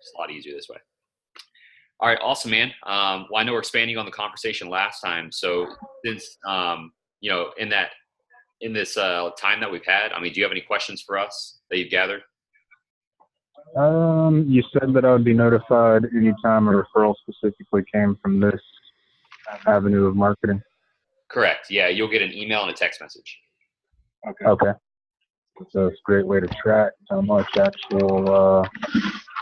It's a lot easier this way. All right, awesome, man. Well, I know we're expanding on the conversation last time. So since, in this time that we've had, I mean, do you have any questions for us that you've gathered? You said that I would be notified anytime a referral specifically came from this avenue of marketing. Correct. Yeah, you'll get an email and a text message. Okay. So it's a great way to track how much actual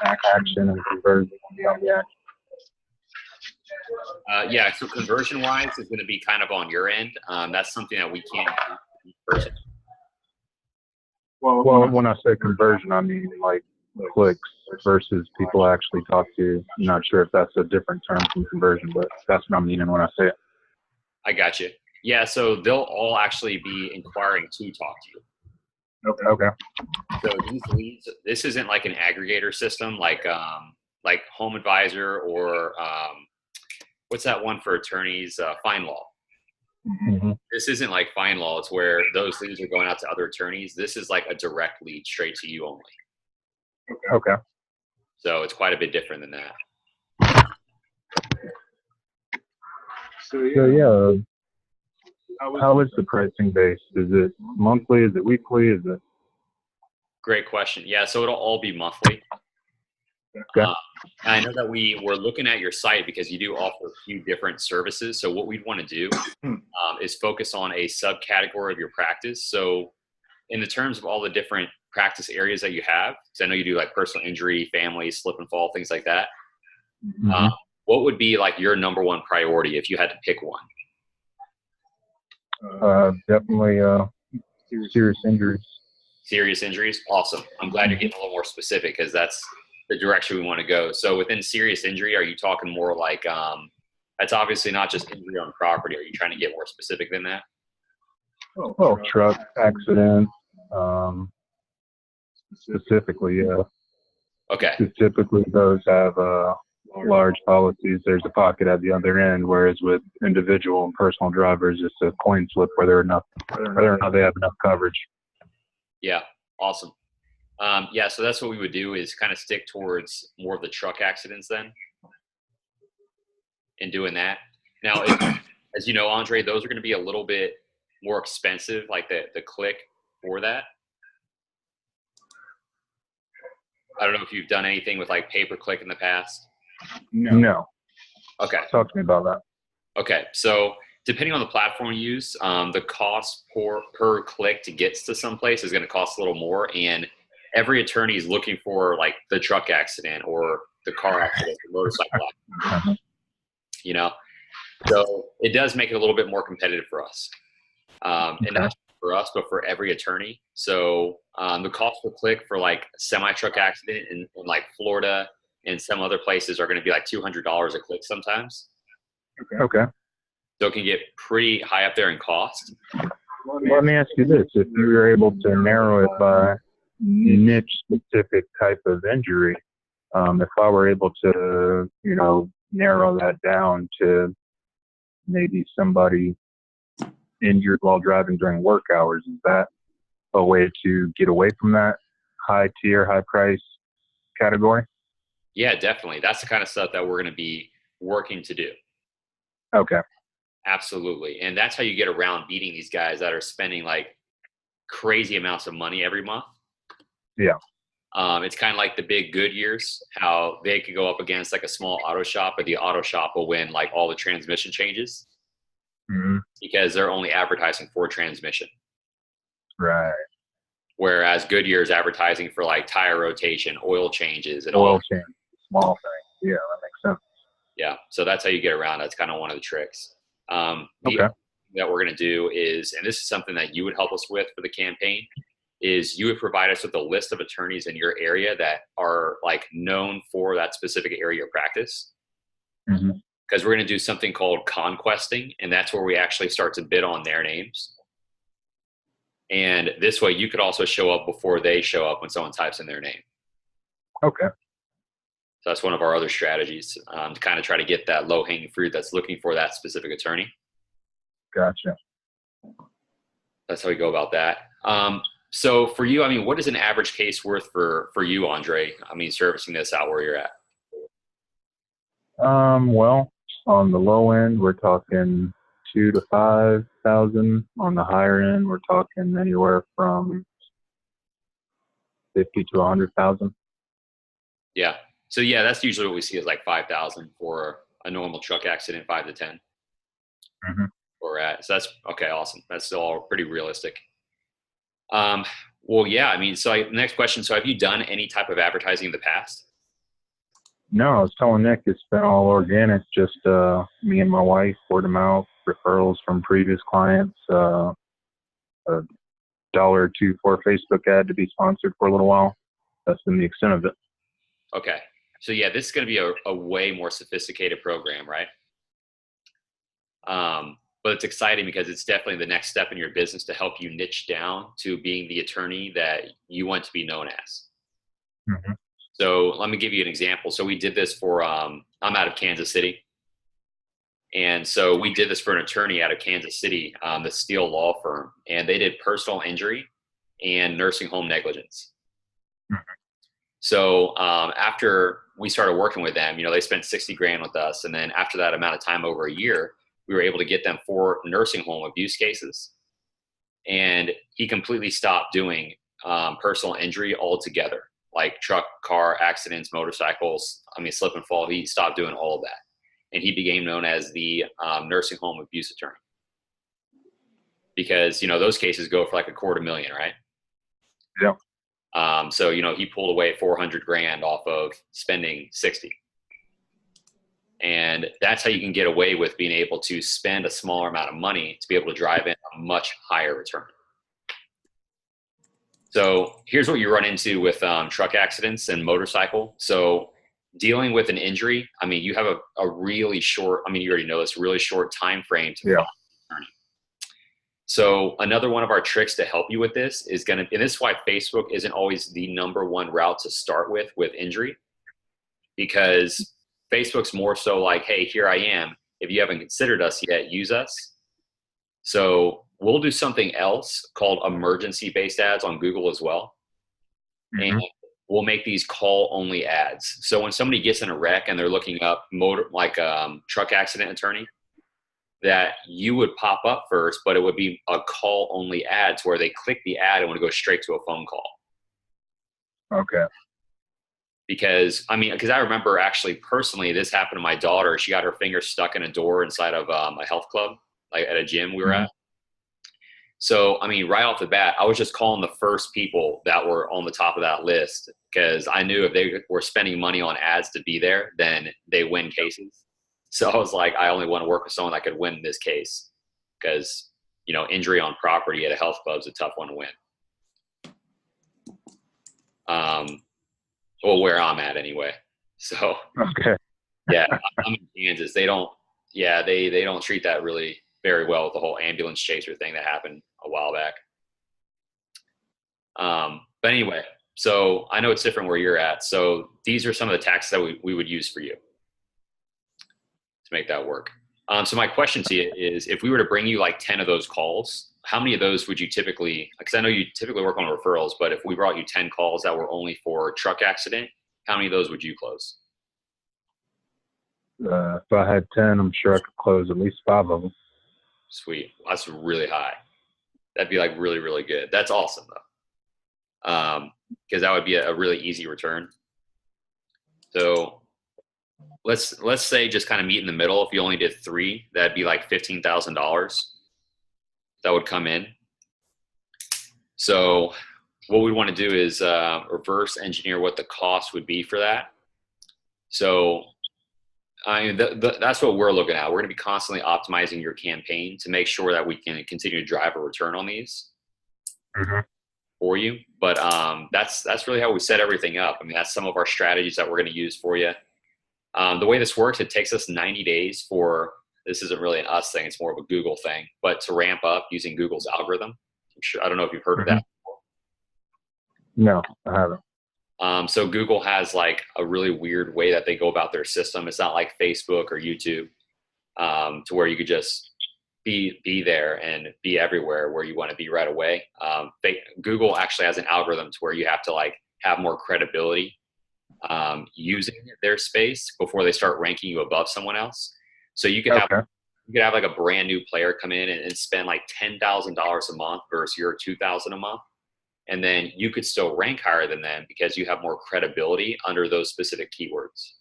action and conversion will be on the action. Yeah, so conversion-wise is going to be kind of on your end. That's something that we can't do in person. Well, when I say conversion, I mean like clicks versus people actually talk to. I'm not sure if that's a different term from conversion, but that's what I'm meaning when I say it. I got you. Yeah, so they'll all actually be inquiring to talk to you. Okay. So these leads, this isn't like an aggregator system like Home Advisor or what's that one for attorneys? FindLaw. Mm-hmm. This isn't like FindLaw. It's where those leads are going out to other attorneys. This is like a direct lead straight to you only. Okay. So it's quite a bit different than that. So yeah, how is the pricing based? Is it monthly? Is it weekly? Is it? Great question. Yeah, so it'll all be monthly. Okay. I know that we were looking at your site because you do offer a few different services. So what we'd want to do is focus on a subcategory of your practice. So in the terms of all the different practice areas that you have, because I know you do like personal injury, family, slip and fall, things like that. Mm-hmm. What would be like your number one priority if you had to pick one? Definitely serious injuries. Serious injuries? Awesome. I'm glad you're getting a little more specific because that's the direction we want to go. So within serious injury, are you talking more like, that's obviously not just injury on property. Are you trying to get more specific than that? Oh, truck accident. Specifically, yeah. Okay. Typically, those have large policies. There's a pocket at the other end, whereas with individual and personal drivers, it's a coin flip whether or not they have enough coverage. Yeah, awesome. Yeah, so that's what we would do is kind of stick towards more of the truck accidents then and doing that. Now, as you know, Andre, those are going to be a little bit more expensive, like the click for that. I don't know if you've done anything with like pay-per-click in the past. No. Okay. Talk to me about that. Okay, so depending on the platform you use, the cost per click to get to someplace is going to cost a little more, and every attorney is looking for like the truck accident or the car accident, the motorcycle accident, you know? So it does make it a little bit more competitive for us. And not just for us, but for every attorney. So the cost per click for like a semi-truck accident in like Florida and some other places are going to be like $200 a click sometimes. Okay. So it can get pretty high up there in cost. Let me ask you this. If you were able to narrow it by niche specific type of injury, if I were able to, narrow that down to maybe somebody injured while driving during work hours, is that a way to get away from that high tier, high price category? Yeah, definitely. That's the kind of stuff that we're going to be working to do. Okay. Absolutely. And that's how you get around beating these guys that are spending like crazy amounts of money every month. Yeah. It's kind of like the big Goodyears, how they could go up against like a small auto shop, but the auto shop will win like all the transmission changes because they're only advertising for transmission. Right. Whereas Goodyear is advertising for like tire rotation, oil changes, and oil change, small things. Yeah, that makes sense. Yeah. So that's how you get around. That's kind of one of the tricks. Okay. That we're going to do is, and this is something that you would help us with for the campaign, is you would provide us with a list of attorneys in your area that are like known for that specific area of practice. Because we're going to do something called conquesting, and that's where we actually start to bid on their names. And this way you could also show up before they show up when someone types in their name. Okay. So that's one of our other strategies to kind of try to get that low-hanging fruit that's looking for that specific attorney. Gotcha. That's how we go about that. So for you, I mean, what is an average case worth for you, Andre? I mean, servicing this out where you're at. Well, on the low end, we're talking 2 to 5 thousand. On the higher end, we're talking anywhere from 50 to 100,000. Yeah. So yeah, that's usually what we see is like 5,000 for a normal truck accident, 5 to 10. Mm-hmm. Where we're at. So that's okay. Awesome. That's still all pretty realistic. Um, well, yeah. I mean, so next question. So have you done any type of advertising in the past? No, I was telling Nick it's been all organic, just me and my wife, word of mouth, referrals from previous clients, a dollar or two for a Facebook ad to be sponsored for a little while. That's been the extent of it. Okay. So yeah, this is going to be a way more sophisticated program, right? But it's exciting because it's definitely the next step in your business to help you niche down to being the attorney that you want to be known as. Mm-hmm. So let me give you an example. So we did this for, I'm out of Kansas City. And so we did this for an attorney out of Kansas City, the Steele Law Firm, and they did personal injury and nursing home negligence. Mm-hmm. So after we started working with them, they spent 60 grand with us. And then after that amount of time, over a year, we were able to get them 4 nursing home abuse cases. And he completely stopped doing personal injury altogether, like truck, car accidents, motorcycles. I mean, slip and fall. He stopped doing all of that. And he became known as the nursing home abuse attorney. Because, those cases go for like $250,000, right? Yeah. So, he pulled away 400 grand off of spending 60. And that's how you can get away with being able to spend a smaller amount of money to be able to drive in a much higher return. So here's what you run into with truck accidents and motorcycle. So dealing with an injury, I mean, you have a really short, I mean, you already know this, really short time frame to find an attorney. So another one of our tricks to help you with this is and this is why Facebook isn't always the #1 route to start with injury, because Facebook's more so like, hey, here I am. If you haven't considered us yet, use us. So we'll do something else called emergency-based ads on Google as well. Mm-hmm. And we'll make these call-only ads. So when somebody gets in a wreck and they're looking up truck accident attorney, that you would pop up first, but it would be a call-only ad where they click the ad and would go straight to a phone call. Okay. Because I remember actually personally, this happened to my daughter. She got her finger stuck in a door inside of a health club, like at a gym we were Mm-hmm. at. So, right off the bat, I was just calling the first people that were on the top of that list, because I knew if they were spending money on ads to be there, then they win cases. So I was like, I only want to work with someone that could win this case, because, injury on property at a health club is a tough one to win. Well, where I'm at anyway. So, Okay. yeah, I'm in Kansas. They don't treat that really very well with the whole ambulance chaser thing that happened a while back. But anyway, so I know it's different where you're at. So these are some of the taxes that we would use for you to make that work. So my question to you is, if we were to bring you like 10 of those calls, how many of those would you typically, because I know you typically work on referrals, but if we brought you 10 calls that were only for truck accident, how many of those would you close? If I had 10, I'm sure I could close at least 5 of them. Sweet. That's really high. That'd be like really, really good. That's awesome though. Because that would be a really easy return. So let's say just kind of meet in the middle. If you only did 3, that'd be like $15,000 that would come in. So what we want to do is reverse engineer what the cost would be for that. So that's what we're looking at. We're going to be constantly optimizing your campaign to make sure that we can continue to drive a return on these for you. But that's really how we set everything up. That's some of our strategies that we're going to use for you. The way this works, it takes us 90 days for, this isn't really an us thing, it's more of a Google thing, but to ramp up using Google's algorithm. I don't know if you've heard of that before. No, I haven't. So Google has like a really weird way that they go about their system. It's not like Facebook or YouTube, to where you could just be there and be everywhere where you want to be right away. Google actually has an algorithm to where you have to like have more credibility using their space before they start ranking you above someone else. So Okay. you could have like a brand new player come in and spend like $10,000 a month versus your 2,000 a month, and then you could still rank higher than them because you have more credibility under those specific keywords.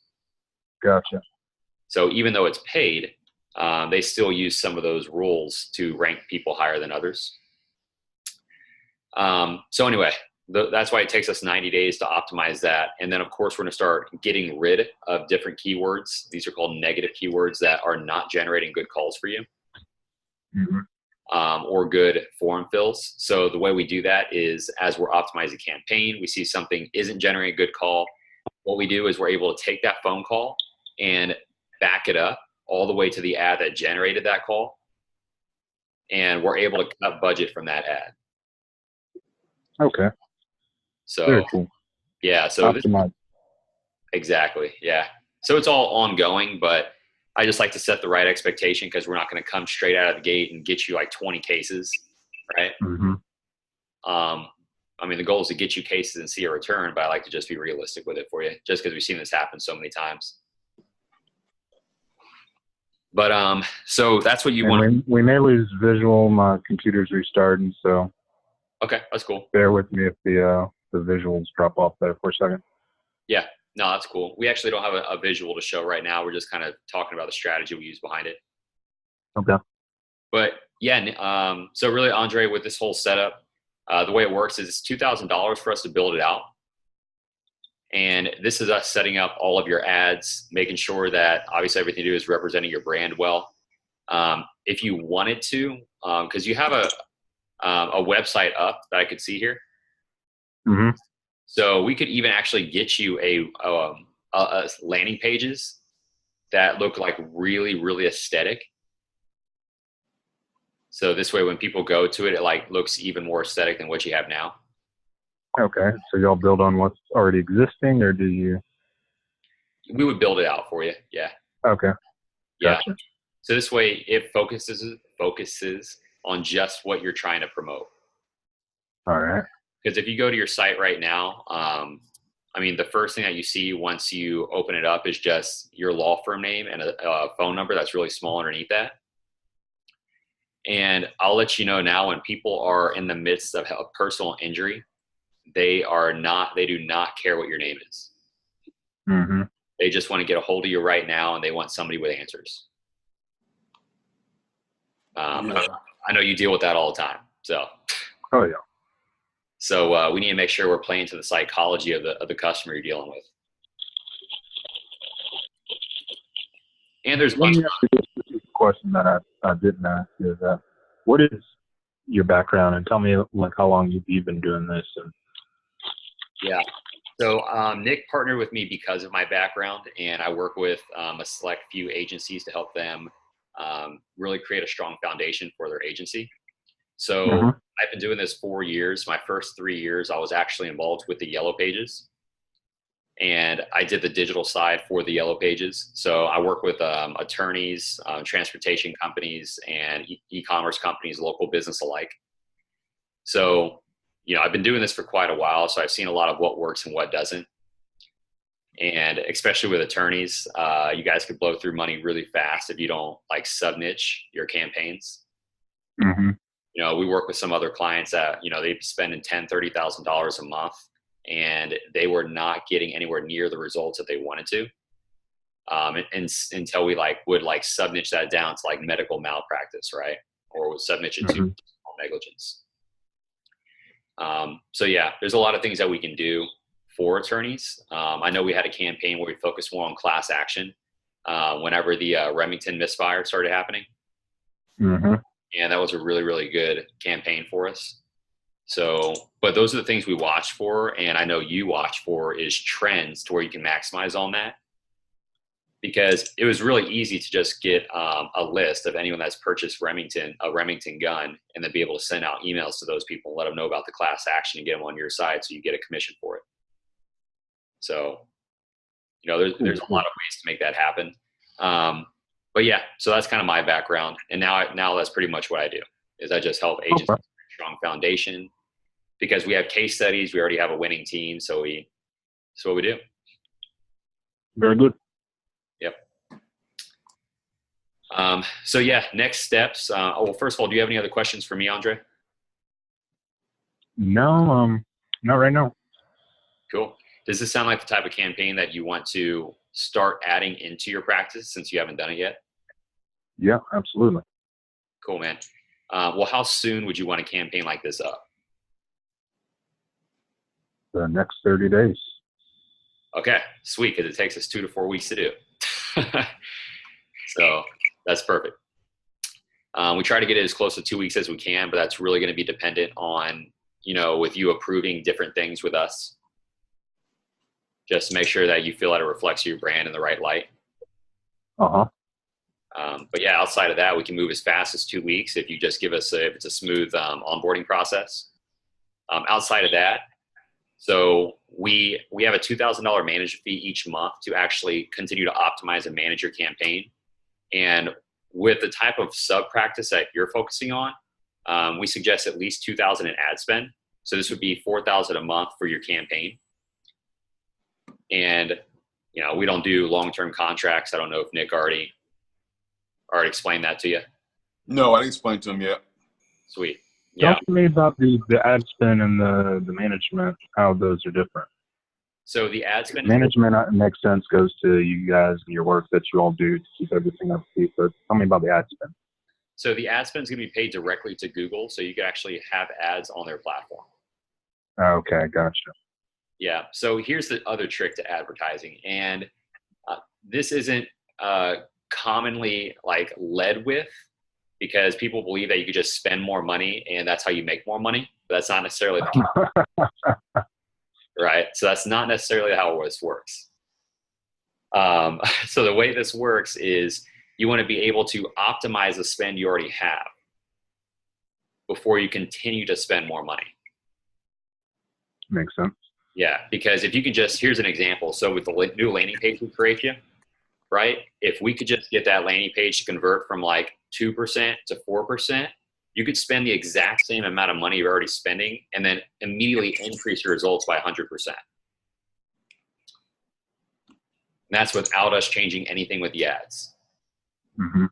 Gotcha. So even though it's paid, they still use some of those rules to rank people higher than others. So anyway, that's why it takes us 90 days to optimize that. And then of course, we're going to start getting rid of different keywords. These are called negative keywords that are not generating good calls for you. Mm-hmm. Or good form fills. So the way we do that is as we're optimizing a campaign, we see something isn't generating a good call. What we do is we're able to take that phone call and back it up all the way to the ad that generated that call. And we're able to cut budget from that ad. Okay. So, Very cool. yeah. So Optimize. exactly. Yeah. So it's all ongoing, but I just like to set the right expectation because we're not going to come straight out of the gate and get you like 20 cases, right? Mm-hmm. I mean, the goal is to get you cases and see a return, but I like to just be realistic with it for you just because we've seen this happen so many times. But so that's what you want. We may lose visual. My computer's restarting, so Okay, that's cool. bear with me if the visuals drop off there for a second. Yeah, no, that's cool. We actually don't have a visual to show right now. We're just kind of talking about the strategy we use behind it. Okay. But yeah, so really, Andre, with this whole setup, the way it works is it's $2,000 for us to build it out. And this is us setting up all of your ads, making sure that obviously everything you do is representing your brand well. If you wanted to, because you have a website up that I could see here. Mm-hmm. So we could even actually get you a landing pages that look like really, really aesthetic. So this way, when people go to it, it like looks even more aesthetic than what you have now. Okay. So y'all build on what's already existing, or do you? We would build it out for you. Yeah. Okay. Yeah. Gotcha. So this way, it focuses on just what you're trying to promote. All right. Because if you go to your site right now, I mean, the first thing that you see once you open it up is just your law firm name and a phone number that's really small underneath that. And I'll let you know now, when people are in the midst of a personal injury, they do not care what your name is. Mm-hmm. They just want to get a hold of you right now, and they want somebody with answers. I know you deal with that all the time. So. Oh yeah. So we need to make sure we're playing to the psychology of the customer you're dealing with. And there's a bunch of question that I didn't ask is what is your background, and tell me like how long you've been doing this. And yeah. So Nick partnered with me because of my background, and I work with a select few agencies to help them really create a strong foundation for their agency. So I've been doing this 4 years. My first 3 years, I was actually involved with the Yellow Pages, and I did the digital side for the Yellow Pages. So I work with attorneys, transportation companies, and e-commerce companies, local business alike. So, I've been doing this for quite a while, so I've seen a lot of what works and what doesn't. And especially with attorneys, you guys could blow through money really fast if you don't like sub-niche your campaigns. mm-hmm. We work with some other clients that, they'd be spending $10,000, $30,000 a month, and they were not getting anywhere near the results that they wanted to. And until we would sub-niche that down to like medical malpractice, right? Or sub-niche it to negligence. So yeah, there's a lot of things that we can do for attorneys. I know we had a campaign where we focused more on class action whenever the Remington misfire started happening. Mm-hmm. And that was a really, really good campaign for us. So, but those are the things we watch for. And I know you watch for is trends to where you can maximize on that. Because it was really easy to just get a list of anyone that's purchased a Remington gun, and then be able to send out emails to those people and let them know about the class action and get them on your side so you get a commission for it. So, there's a lot of ways to make that happen. but yeah, so that's kind of my background. And now that's pretty much what I do is I just help agents Okay. with a strong foundation because we have case studies. We already have a winning team. That's what we do. Very good. Yep. So yeah, next steps. Well, first of all, do you have any other questions for me, Andre? No, not right now. Cool. Does this sound like the type of campaign that you want to start adding into your practice since you haven't done it yet? Yeah, absolutely. Cool, man. Well, how soon would you want a campaign like this up? The next 30 days. Okay, sweet, because it takes us 2 to 4 weeks to do. So that's perfect. We try to get it as close to 2 weeks as we can, but that's really going to be dependent on, with you approving different things with us, just to make sure that you feel that it reflects your brand in the right light. Uh-huh. But yeah, outside of that, we can move as fast as 2 weeks if you just give us if it's a smooth onboarding process. Outside of that, so we have a $2,000 management fee each month to actually continue to optimize and manage your campaign. And with the type of sub practice that you're focusing on, we suggest at least $2,000 in ad spend. So this would be $4,000 a month for your campaign. And we don't do long-term contracts. I don't know if Nick already explained that to you. No, I didn't explain to him yet. Sweet. Yeah. Talk to me about the ad spend and the management, how those are different. So the ad spend management makes sense, goes to you guys and your work that you all do to keep everything up to speed. But tell me about the ad spend. So the ad spend is going to be paid directly to Google, so you can actually have ads on their platform. Okay, gotcha. Yeah. So here's the other trick to advertising, and this isn't commonly led with, because people believe that you could just spend more money and that's how you make more money. But that's not necessarily the case. Right? So that's not necessarily how this works. So the way this works is you want to be able to optimize the spend you already have before you continue to spend more money. Makes sense. Yeah, because if you can here's an example. So with the new landing page we create you, right? If we could just get that landing page to convert from 2% to 4%, you could spend the exact same amount of money you're already spending and then immediately increase your results by 100%. And that's without us changing anything with the ads. Mm-hmm.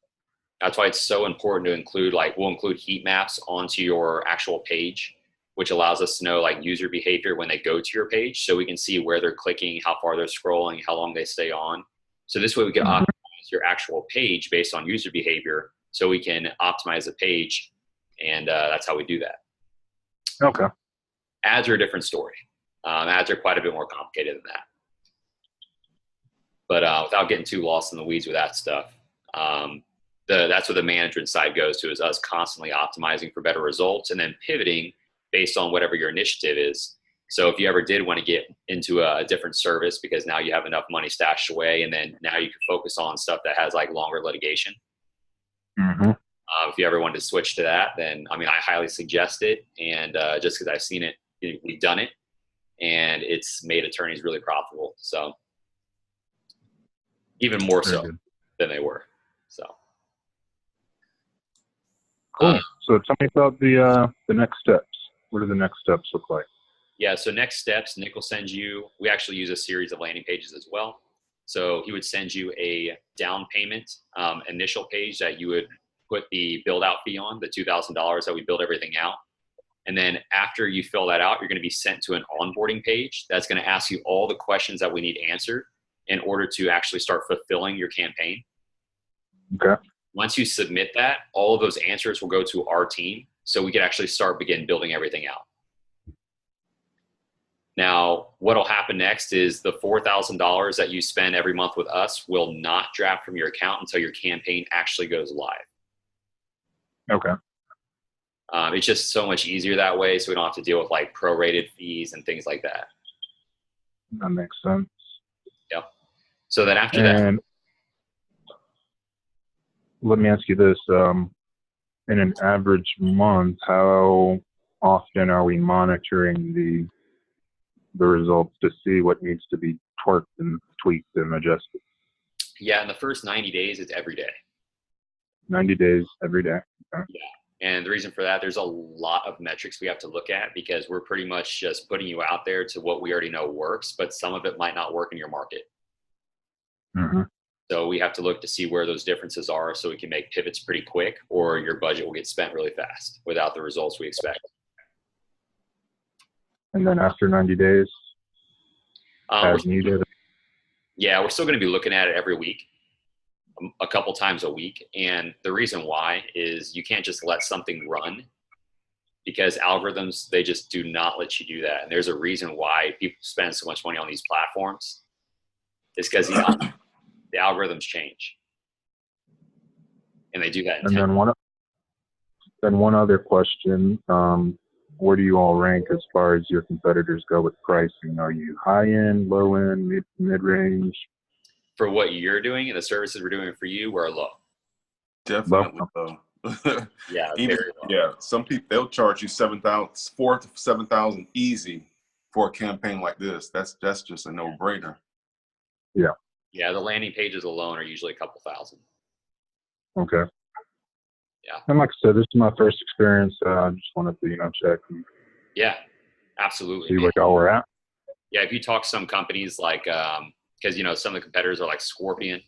That's why it's so important to include, we'll include heat maps onto your actual page, which allows us to know user behavior when they go to your page, so we can see where they're clicking, how far they're scrolling, how long they stay on. So this way we can optimize your actual page based on user behavior, so we can optimize the page, and that's how we do that. Okay. Ads are a different story. Ads are quite a bit more complicated than that. But without getting too lost in the weeds with that stuff, that's what the management side goes to, is us constantly optimizing for better results and then pivoting based on whatever your initiative is. So if you ever did want to get into a different service because now you have enough money stashed away, and then now you can focus on stuff that has longer litigation. Mm-hmm. If you ever wanted to switch to that, then I highly suggest it. And just because I've seen it, we've done it, and it's made attorneys really profitable. So even more so than they were. So cool. So tell me about the next steps. What do the next steps look like? Yeah, so next steps, Nick will send you, we actually use a series of landing pages as well. So he would send you a down payment initial page that you would put the build out fee on, the $2,000 that we build everything out. And then after you fill that out, you're going to be sent to an onboarding page that's going to ask you all the questions that we need answered in order to actually start fulfilling your campaign. Okay. Once you submit that, all of those answers will go to our team, so we can actually begin building everything out. Now, what will happen next is the $4,000 that you spend every month with us will not draft from your account until your campaign actually goes live. Okay. It's just so much easier that way, so we don't have to deal with prorated fees and things like that. That makes sense. Yep. So then after that, let me ask you this: in an average month, how often are we monitoring the results to see what needs to be twerked and tweaked and adjusted? Yeah, in the first 90 days, it's every day. 90 days every day. Okay. Yeah. And the reason for that, there's a lot of metrics we have to look at because we're pretty much just putting you out there to what we already know works, but some of it might not work in your market. Mm-hmm. So we have to look to see where those differences are so we can make pivots pretty quick, or your budget will get spent really fast without the results we expect. And then after 90 days, as needed. Yeah, we're still going to be looking at it every week, a couple times a week. And the reason why is you can't just let something run because algorithms, they just do not let you do that. And there's a reason why people spend so much money on these platforms. It's because the algorithms change. And they do that intentionally. And then one other question, where do you all rank as far as your competitors go with pricing? Are you high end, low end, mid range? For what you're doing and the services we're doing for you, we're low. Definitely low. Yeah, Even, very low. yeah. Some people, they'll charge you $4,000 to $7,000 easy for a campaign like this. That's just a no brainer. Yeah. Yeah, the landing pages alone are usually a couple thousand. Okay. Yeah. And like I said, this is my first experience. I just wanted to, check and Yeah, absolutely. see where y'all were at. Yeah, if you talk to some companies like, because some of the competitors are like Scorpion,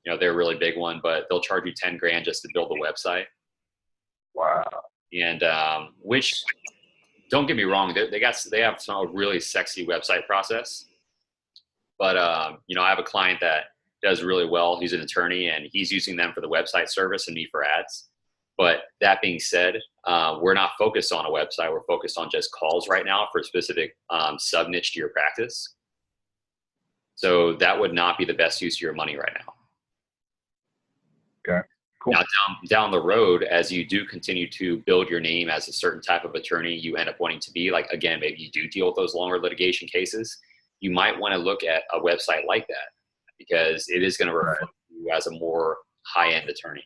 they're a really big one, but they'll charge you 10 grand just to build the website. Wow. And which, don't get me wrong, they have some really sexy website process. But I have a client that does really well. He's an attorney, and he's using them for the website service and me for ads. But that being said, we're not focused on a website. We're focused on just calls right now for a specific sub niche to your practice. So that would not be the best use of your money right now. Okay, cool. Now down the road, as you do continue to build your name as a certain type of attorney you end up wanting to be, like, again, maybe you do deal with those longer litigation cases, you might want to look at a website like that because it is going to reflect you as a more high-end attorney.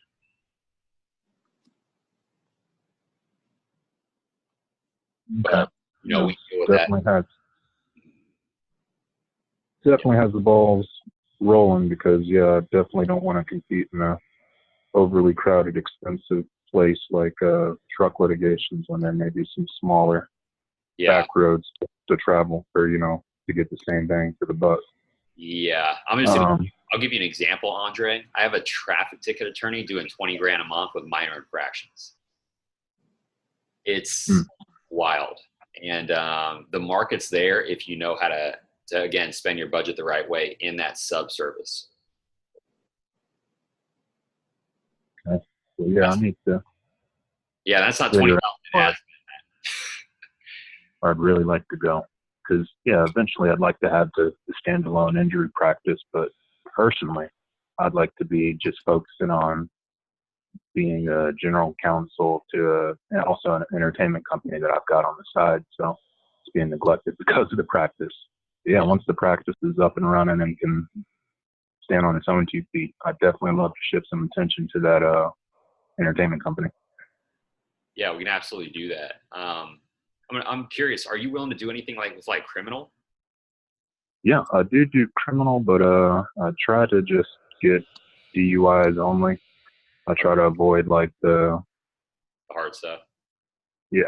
Okay. But, we deal with definitely that. Definitely has the balls rolling because, I definitely don't want to compete in a overly crowded, expensive place like truck litigations when there may be some smaller back roads to travel for, to get the same bang for the buck. Yeah. I'll give you an example, Andre. I have a traffic ticket attorney doing 20 grand a month with minor infractions. It's wild. And the market's there if you know how to, again, spend your budget the right way in that sub-service. Okay. So, I need to. Yeah, that's not 20,000 ads. I'd really like to go because, eventually I'd like to have the standalone injury practice. But personally, I'd like to be just focusing on being a general counsel to also an entertainment company that I've got on the side. So it's being neglected because of the practice. Yeah, once the practice is up and running and can stand on its own 2 feet, I'd definitely love to shift some attention to that entertainment company. Yeah, we can absolutely do that. I'm curious, are you willing to do anything with criminal? Yeah, I do criminal, but I try to just get DUIs only. I try to avoid the hard stuff. Yeah.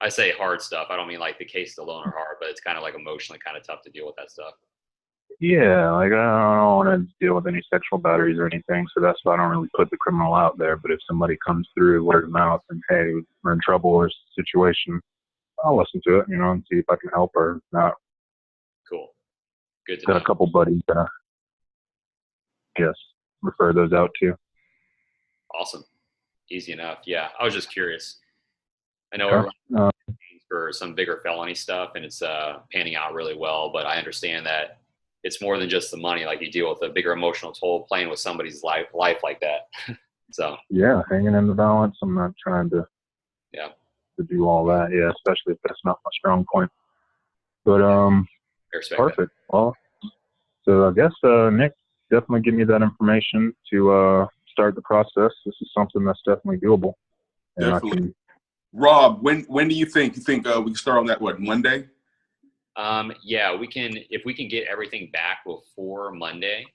I say hard stuff. I don't mean like the cases alone are hard, but it's kind of like emotionally kind of tough to deal with that stuff. Yeah, I don't want to deal with any sexual batteries or anything, so that's why I don't really put the criminal out there. But if somebody comes through word of mouth and, hey, we're in trouble or situation, I'll listen to it, and see if I can help or not. Cool. Good to Got know. a couple buddies that refer those out to. Awesome. Easy enough. Yeah, I was just curious. I know we're for some bigger felony stuff, and it's panning out really well, but I understand that it's more than just the money. Like, you deal with a bigger emotional toll playing with somebody's life like that. So yeah, hanging in the balance. I'm not trying to do all that. Yeah, especially if that's not my strong point. But perfect. That. Well, so I guess Nick, definitely give me that information to start the process. This is something that's definitely doable. And definitely. Rob, when do you think? You think we can start on that, Monday? Yeah, we can. If we can get everything back before Monday,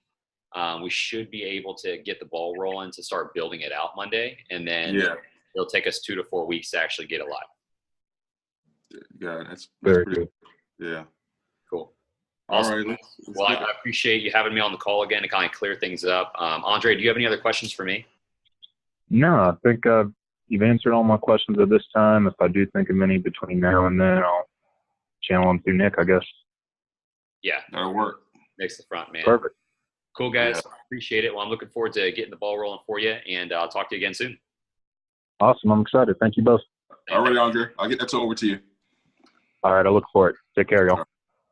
We should be able to get the ball rolling to start building it out Monday, and then Yeah. it'll take us 2 to 4 weeks to actually get it live. Yeah, that's Very pretty good. Yeah. Cool. All Awesome. right. Let's Well, get it. I appreciate you having me on the call again to kind of clear things up. Andre, do you have any other questions for me? No, I think you've answered all my questions at this time. If I do think of any between now and then, I'll channel them through Nick, I guess. Yeah, That'll work. makes the front, man. Perfect. Cool, guys. Yeah. Appreciate it. Well, I'm looking forward to getting the ball rolling for you, and I'll talk to you again soon. Awesome. I'm excited. Thank you both. All right, Andre. I'll get that over to you. All right. I look for it. Take care, y'all.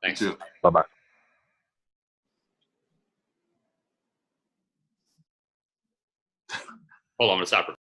Thanks. You too. Bye-bye. Hold on, I'm going to stop recording.